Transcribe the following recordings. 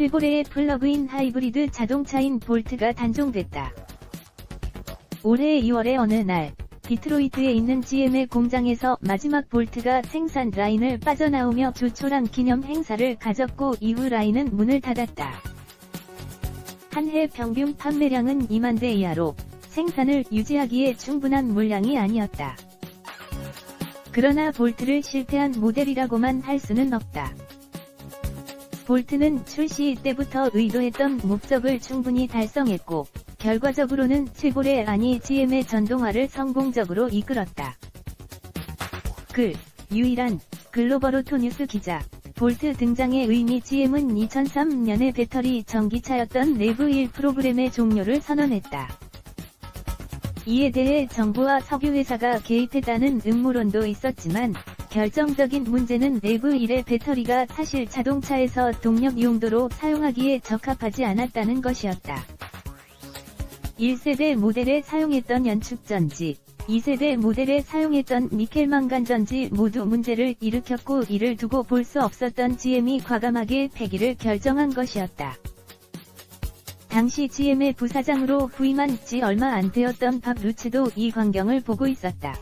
최고래의 플러그인 하이브리드 자동차인 볼트가 단종됐다. 올해 2월의 어느 날, 디트로이트에 있는 GM의 공장에서 마지막 볼트가 생산 라인을 빠져나오며 조촐한 기념 행사를 가졌고 이후 라인은 문을 닫았다. 한 해 평균 판매량은 2만 대 이하로 생산을 유지하기에 충분한 물량이 아니었다. 그러나 볼트를 실패한 모델이라고만 할 수는 없다. 볼트는 출시 때부터 의도했던 목적을 충분히 달성했고, 결과적으로는 최고래 아니 GM의 전동화를 성공적으로 이끌었다. 유일한 글로벌오토 뉴스 기자, 볼트 등장의 의미. GM은 2003년에 배터리 전기차였던 레브 1 프로그램의 종료를 선언했다. 이에 대해 정부와 석유회사가 개입했다는 음모론도 있었지만, 결정적인 문제는 레브 1의 배터리가 사실 자동차에서 동력 용도로 사용하기에 적합하지 않았다는 것이었다. 1세대 모델에 사용했던 연축전지, 2세대 모델에 사용했던 니켈망간 전지 모두 문제를 일으켰고 이를 두고 볼 수 없었던 GM이 과감하게 폐기를 결정한 것이었다. 당시 GM의 부사장으로 부임한 지 얼마 안 되었던 밥 루츠도 이 광경을 보고 있었다.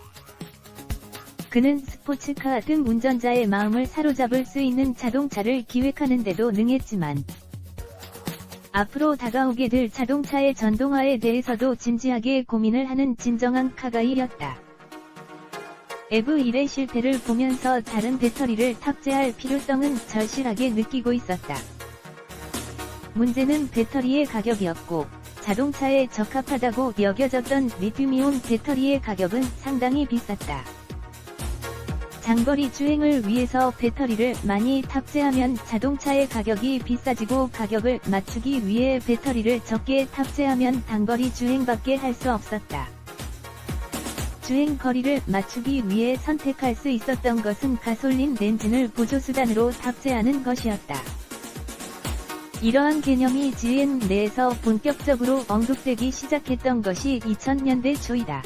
그는 스포츠카 등 운전자의 마음을 사로잡을 수 있는 자동차를 기획하는 데도 능했지만, 앞으로 다가오게 될 자동차의 전동화에 대해서도 진지하게 고민을 하는 진정한 카가이였다. EV1의 실패를 보면서 다른 배터리를 탑재할 필요성은 절실하게 느끼고 있었다. 문제는 배터리의 가격이었고, 자동차에 적합하다고 여겨졌던 리튬이온 배터리의 가격은 상당히 비쌌다. 장거리 주행을 위해서 배터리를 많이 탑재하면 자동차의 가격이 비싸지고 가격을 맞추기 위해 배터리를 적게 탑재하면 단거리 주행밖에 할 수 없었다. 주행 거리를 맞추기 위해 선택할 수 있었던 것은 가솔린 엔진을 보조수단으로 탑재하는 것이었다. 이러한 개념이 GM 내에서 본격적으로 언급되기 시작했던 것이 2000년대 초이다.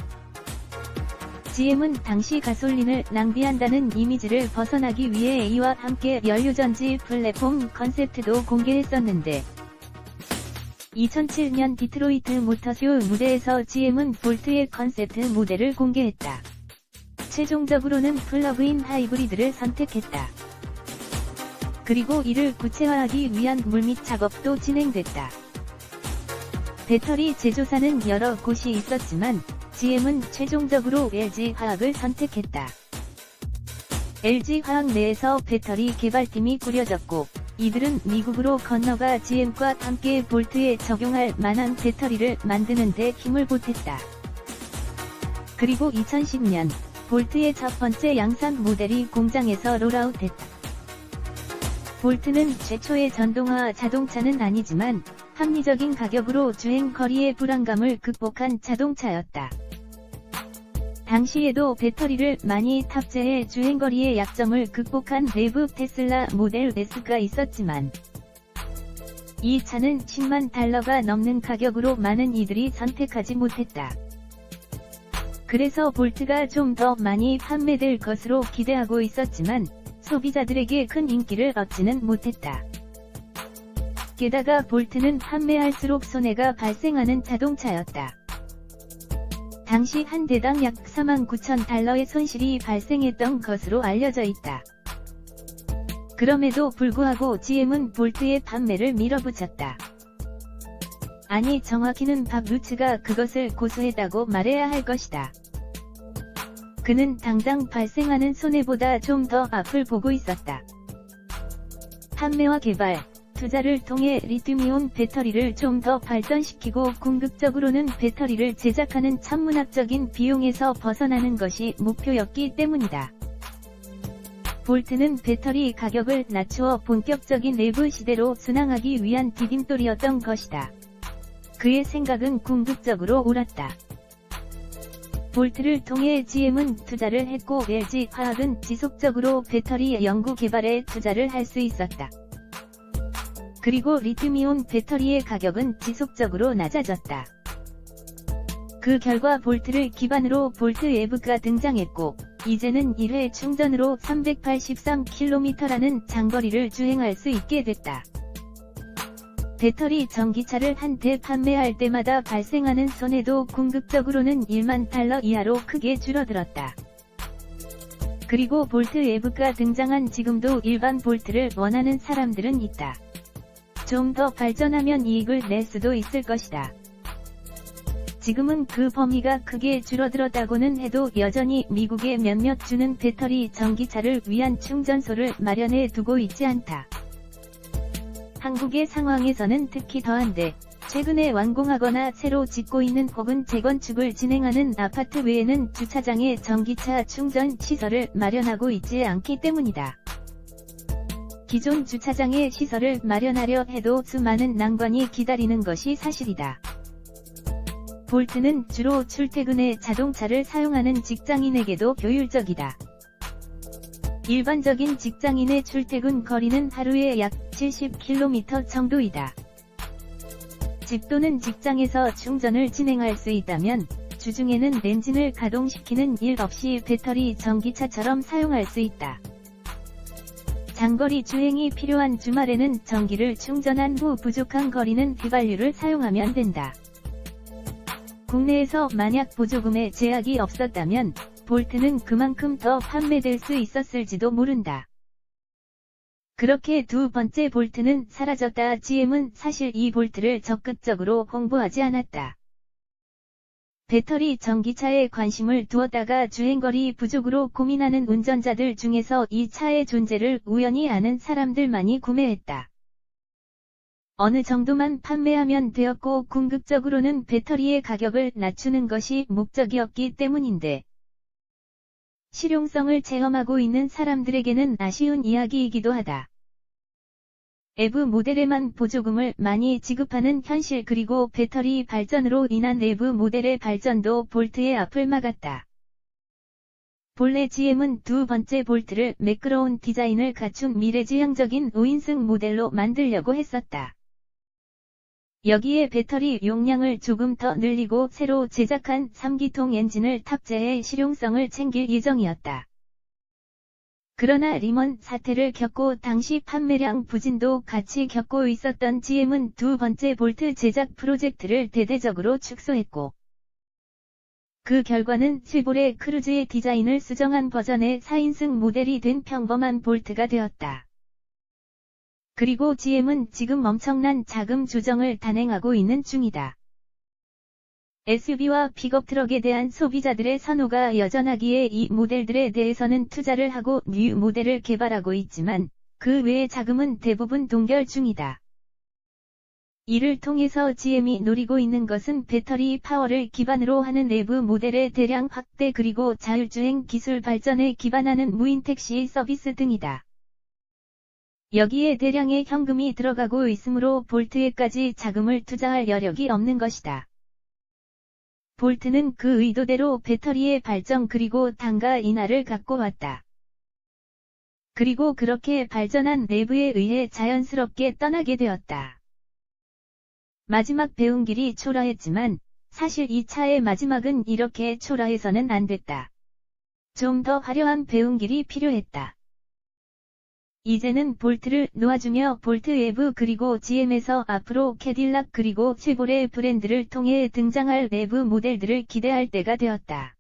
GM은 당시 가솔린을 낭비한다는 이미지를 벗어나기 위해 이와 함께 연료전지 플랫폼 컨셉트도 공개했었는데, 2007년 디트로이트 모터쇼 무대에서 GM은 볼트의 컨셉트 모델을 공개했다. 최종적으로는 플러그인 하이브리드를 선택했다. 그리고 이를 구체화하기 위한 물밑 작업도 진행됐다. 배터리 제조사는 여러 곳이 있었지만, GM은 최종적으로 LG화학을 선택했다. LG화학 내에서 배터리 개발팀이 꾸려졌고, 이들은 미국으로 건너가 GM과 함께 볼트에 적용할 만한 배터리를 만드는 데 힘을 보탰다. 그리고 2010년, 볼트의 첫 번째 양산 모델이 공장에서 롤아웃했다. 볼트는 최초의 전동화 자동차는 아니지만, 합리적인 가격으로 주행 거리의 불안감을 극복한 자동차였다. 당시에도 배터리를 많이 탑재해 주행거리의 약점을 극복한 레브 테슬라 모델 S가 있었지만, 이 차는 10만 달러가 넘는 가격으로 많은 이들이 선택하지 못했다. 그래서 볼트가 좀 더 많이 판매될 것으로 기대하고 있었지만, 소비자들에게 큰 인기를 얻지는 못했다. 게다가 볼트는 판매할수록 손해가 발생하는 자동차였다. 당시 한 대당 약 49,000달러의 손실이 발생했던 것으로 알려져 있다. 그럼에도 불구하고 GM은 볼트의 판매를 밀어붙였다. 아니, 정확히는 밥 루츠가 그것을 고수했다고 말해야 할 것이다. 그는 당장 발생하는 손해보다 좀 더 앞을 보고 있었다. 판매와 개발, 투자를 통해 리튬이온 배터리를 좀 더 발전시키고 궁극적으로는 배터리를 제작하는 천문학적인 비용에서 벗어나는 것이 목표였기 때문이다. 볼트는 배터리 가격을 낮추어 본격적인 레브 시대로 순항하기 위한 디딤돌이었던 것이다. 그의 생각은 궁극적으로 옳았다. 볼트를 통해 GM은 투자를 했고 LG화학은 지속적으로 배터리 연구 개발에 투자를 할 수 있었다. 그리고 리튬이온 배터리의 가격은 지속적으로 낮아졌다. 그 결과 볼트를 기반으로 볼트 EV가 등장했고, 이제는 1회 충전으로 383km라는 장거리를 주행할 수 있게 됐다. 배터리 전기차를 한 대 판매할 때마다 발생하는 손해도 궁극적으로는 1만 달러 이하로 크게 줄어들었다. 그리고 볼트 웨브가 등장한 지금도 일반 볼트를 원하는 사람들은 있다. 좀 더 발전하면 이익을 낼 수도 있을 것이다. 지금은 그 범위가 크게 줄어들었다고는 해도 여전히 미국의 몇몇 주는 배터리 전기차를 위한 충전소를 마련해 두고 있지 않다. 한국의 상황에서는 특히 더한데, 최근에 완공하거나 새로 짓고 있는 혹은 재건축을 진행하는 아파트 외에는 주차장에 전기차 충전 시설을 마련하고 있지 않기 때문이다. 기존 주차장에 시설을 마련하려 해도 수많은 난관이 기다리는 것이 사실이다. 볼트는 주로 출퇴근에 자동차를 사용하는 직장인에게도 효율적이다. 일반적인 직장인의 출퇴근 거리는 하루에 약 70km 정도이다. 집 또는 직장에서 충전을 진행할 수 있다면, 주중에는 엔진을 가동시키는 일 없이 배터리 전기차처럼 사용할 수 있다. 장거리 주행이 필요한 주말에는 전기를 충전한 후 부족한 거리는 휘발유를 사용하면 된다. 국내에서 만약 보조금에 제약이 없었다면, 볼트는 그만큼 더 판매될 수 있었을지도 모른다. 그렇게 두 번째 볼트는 사라졌다. GM은 사실 이 볼트를 적극적으로 홍보하지 않았다. 배터리 전기차에 관심을 두었다가 주행거리 부족으로 고민하는 운전자들 중에서 이 차의 존재를 우연히 아는 사람들만이 구매했다. 어느 정도만 판매하면 되었고 궁극적으로는 배터리의 가격을 낮추는 것이 목적이었기 때문인데, 실용성을 체험하고 있는 사람들에게는 아쉬운 이야기이기도 하다. EV 모델에만 보조금을 많이 지급하는 현실 그리고 배터리 발전으로 인한 EV 모델의 발전도 볼트의 앞을 막았다. 본래 GM은 두 번째 볼트를 매끄러운 디자인을 갖춘 미래지향적인 5인승 모델로 만들려고 했었다. 여기에 배터리 용량을 조금 더 늘리고 새로 제작한 3기통 엔진을 탑재해 실용성을 챙길 예정이었다. 그러나 리먼 사태를 겪고 당시 판매량 부진도 같이 겪고 있었던 GM은 두 번째 볼트 제작 프로젝트를 대대적으로 축소했고, 그 결과는 쉐보레 크루즈의 디자인을 수정한 버전의 4인승 모델이 된 평범한 볼트가 되었다. 그리고 GM은 지금 엄청난 자금 조정을 단행하고 있는 중이다. SUV와 픽업 트럭에 대한 소비자들의 선호가 여전하기에 이 모델들에 대해서는 투자를 하고 뉴 모델을 개발하고 있지만, 그 외의 자금은 대부분 동결 중이다. 이를 통해서 GM이 노리고 있는 것은 배터리 파워를 기반으로 하는 EV 모델의 대량 확대 그리고 자율주행 기술 발전에 기반하는 무인 택시 서비스 등이다. 여기에 대량의 현금이 들어가고 있으므로 볼트에까지 자금을 투자할 여력이 없는 것이다. 볼트는 그 의도대로 배터리의 발전 그리고 단가 인하를 갖고 왔다. 그리고 그렇게 발전한 EV에 의해 자연스럽게 떠나게 되었다. 마지막 배웅길이 초라했지만, 사실 이 차의 마지막은 이렇게 초라해서는 안 됐다. 좀 더 화려한 배웅길이 필요했다. 이제는 볼트를 놓아주며 볼트 EV 그리고 GM에서 앞으로 캐딜락 그리고 쉐보레 브랜드를 통해 등장할 EV 모델들을 기대할 때가 되었다.